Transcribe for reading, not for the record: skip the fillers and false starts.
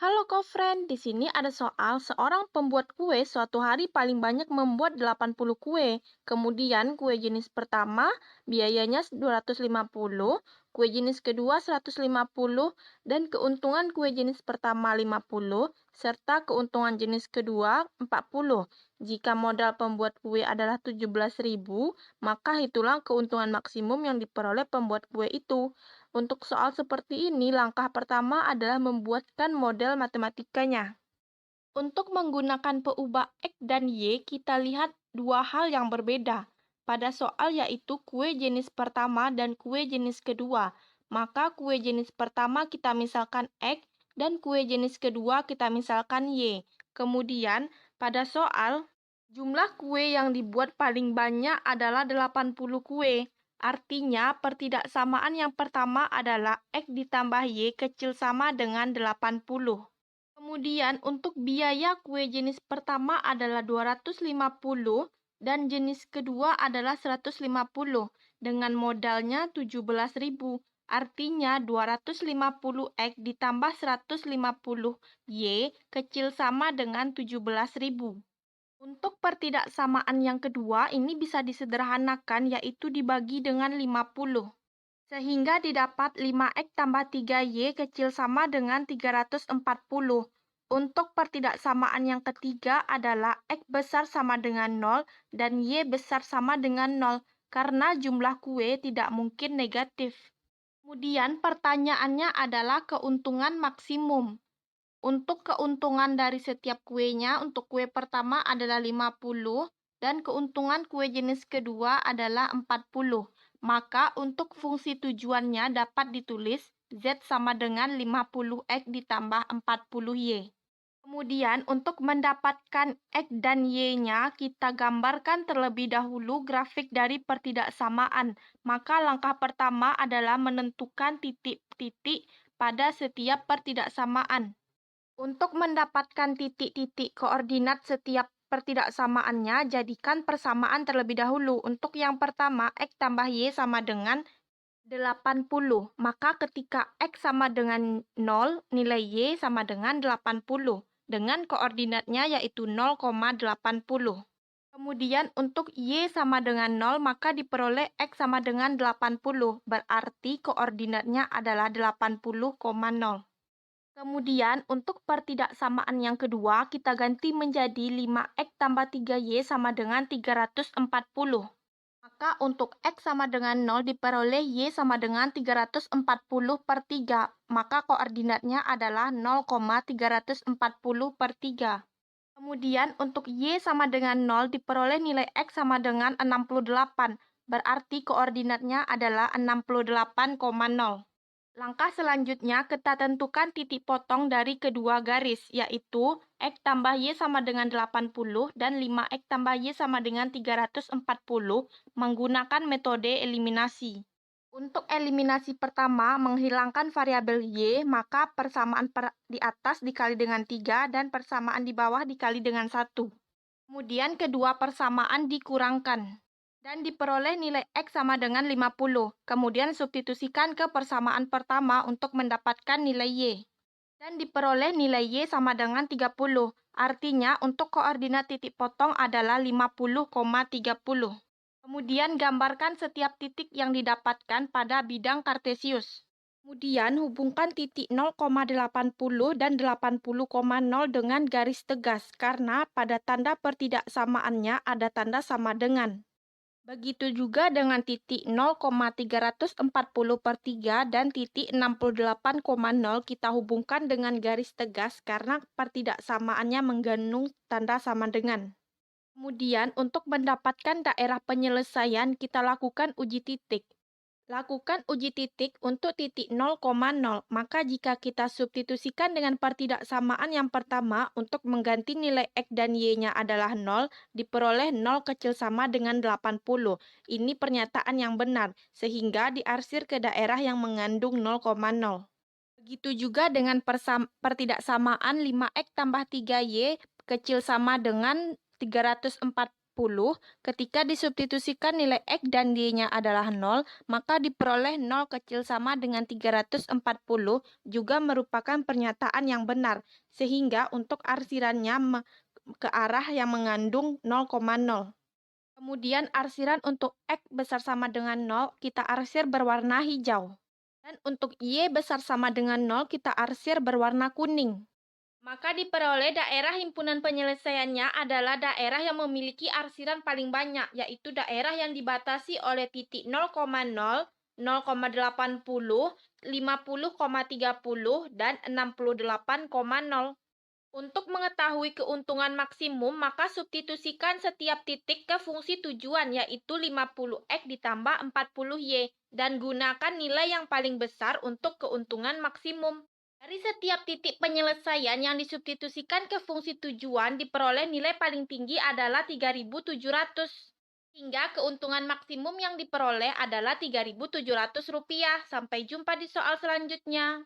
Halo kofriend, di sini ada soal seorang pembuat kue suatu hari paling banyak membuat 80 kue. Kemudian kue jenis pertama biayanya 250, kue jenis kedua 150, dan keuntungan kue jenis pertama 50, serta keuntungan jenis kedua 40. Jika modal pembuat kue adalah 17.000, maka itulah keuntungan maksimum yang diperoleh pembuat kue itu. Untuk soal seperti ini, langkah pertama adalah membuatkan model matematikanya. Untuk menggunakan peubah X dan Y, kita lihat dua hal yang berbeda. Pada soal yaitu kue jenis pertama dan kue jenis kedua. Maka kue jenis pertama kita misalkan X dan kue jenis kedua kita misalkan Y. Kemudian, pada soal, jumlah kue yang dibuat paling banyak adalah 80 kue. Artinya, pertidaksamaan yang pertama adalah X ditambah Y kecil sama dengan 80. Kemudian, untuk biaya kue jenis pertama adalah 250 dan jenis kedua adalah 150 dengan modalnya 17.000. Artinya 250 X ditambah 150 Y kecil sama dengan 17.000. Untuk pertidaksamaan yang kedua, ini bisa disederhanakan yaitu dibagi dengan 50. Sehingga didapat 5X tambah 3Y kecil sama dengan 340. Untuk pertidaksamaan yang ketiga adalah X besar sama dengan 0 dan Y besar sama dengan 0 karena jumlah kue tidak mungkin negatif. Kemudian pertanyaannya adalah keuntungan maksimum. Untuk keuntungan dari setiap kuenya, untuk kue pertama adalah 50 dan keuntungan kue jenis kedua adalah 40. Maka untuk fungsi tujuannya dapat ditulis Z sama dengan 50X ditambah 40Y. Kemudian untuk mendapatkan X dan Y-nya, kita gambarkan terlebih dahulu grafik dari pertidaksamaan. Maka langkah pertama adalah menentukan titik-titik pada setiap pertidaksamaan. Untuk mendapatkan titik-titik koordinat setiap pertidaksamaannya, jadikan persamaan terlebih dahulu. Untuk yang pertama, X tambah Y sama dengan 80. Maka ketika X sama dengan 0, nilai Y sama dengan 80. Dengan koordinatnya yaitu 0,80. Kemudian untuk Y sama dengan 0, maka diperoleh X sama dengan 80. Berarti koordinatnya adalah 80,0. Kemudian, untuk pertidaksamaan yang kedua, kita ganti menjadi 5X tambah 3Y sama dengan 340. Maka untuk X sama dengan 0 diperoleh Y sama dengan 340 per 3. Maka koordinatnya adalah 0,340 per 3. Kemudian untuk Y sama dengan 0 diperoleh nilai X sama dengan 68. Berarti koordinatnya adalah 68,0. Langkah selanjutnya, kita tentukan titik potong dari kedua garis, yaitu X tambah Y sama dengan 80 dan 5X tambah Y sama dengan 340 menggunakan metode eliminasi. Untuk eliminasi pertama, menghilangkan variabel Y, maka persamaan di atas dikali dengan 3 dan persamaan di bawah dikali dengan 1. Kemudian kedua persamaan dikurangkan dan diperoleh nilai X sama dengan 50. Kemudian substitusikan ke persamaan pertama untuk mendapatkan nilai Y. Dan diperoleh nilai Y sama dengan 30. Artinya untuk koordinat titik potong adalah 50,30. Kemudian gambarkan setiap titik yang didapatkan pada bidang kartesius. Kemudian hubungkan titik 0,80 dan 80,0 dengan garis tegas karena pada tanda pertidaksamaannya ada tanda sama dengan. Begitu juga dengan titik 0,340 per 3 dan titik 68,0 kita hubungkan dengan garis tegas karena pertidaksamaannya mengandung tanda sama dengan. Kemudian untuk mendapatkan daerah penyelesaian kita lakukan uji titik. Lakukan uji titik untuk titik 0,0. Maka jika kita substitusikan dengan pertidaksamaan yang pertama untuk mengganti nilai X dan Y-nya adalah 0, diperoleh 0 kecil sama dengan 80. Ini pernyataan yang benar, sehingga diarsir ke daerah yang mengandung 0,0. Begitu juga dengan pertidaksamaan 5X tambah 3Y kecil sama dengan 340 ketika disubstitusikan nilai X dan Y-nya adalah 0, maka diperoleh 0 kecil sama dengan 340 juga merupakan pernyataan yang benar, sehingga untuk arsirannya ke arah yang mengandung 0,0. Kemudian arsiran untuk X besar sama dengan 0, kita arsir berwarna hijau. Dan untuk Y besar sama dengan 0, kita arsir berwarna kuning. Maka diperoleh daerah himpunan penyelesaiannya adalah daerah yang memiliki arsiran paling banyak, yaitu daerah yang dibatasi oleh titik 0,0, 0,80, 50,30, dan 68,0. Untuk mengetahui keuntungan maksimum, maka substitusikan setiap titik ke fungsi tujuan, yaitu 50x ditambah 40y, dan gunakan nilai yang paling besar untuk keuntungan maksimum. Dari setiap titik penyelesaian yang disubstitusikan ke fungsi tujuan, diperoleh nilai paling tinggi adalah 3.700. Hingga keuntungan maksimum yang diperoleh adalah Rp3.700. Sampai jumpa di soal selanjutnya.